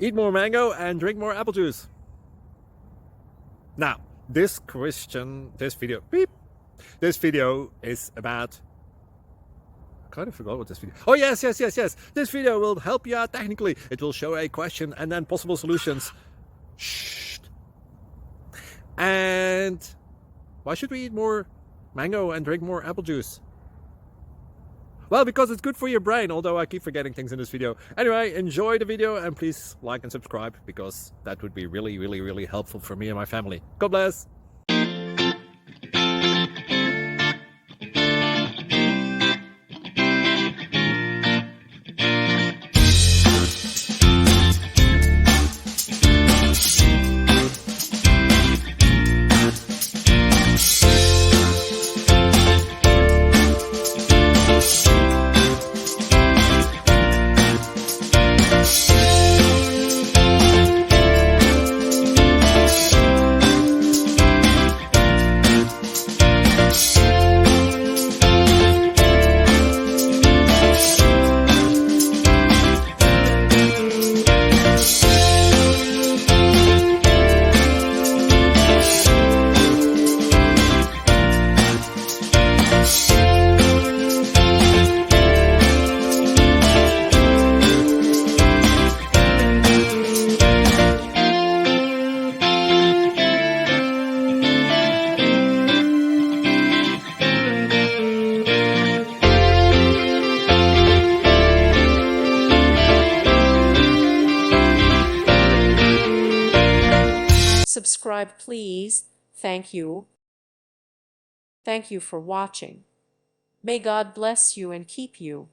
Eat more mango and drink more apple juice. Now, this video is about, I kind of forgot what this video. Oh, yes. This video will help you out technically. It will show a question and then possible solutions. Shh. And why should we eat more mango and drink more apple juice? Well, because it's good for your brain, although I keep forgetting things in this video. Anyway, enjoy the video and please like and subscribe, because that would be really helpful for me and my family. God bless! Subscribe, please. Thank you. Thank you for watching. May God bless you and keep you.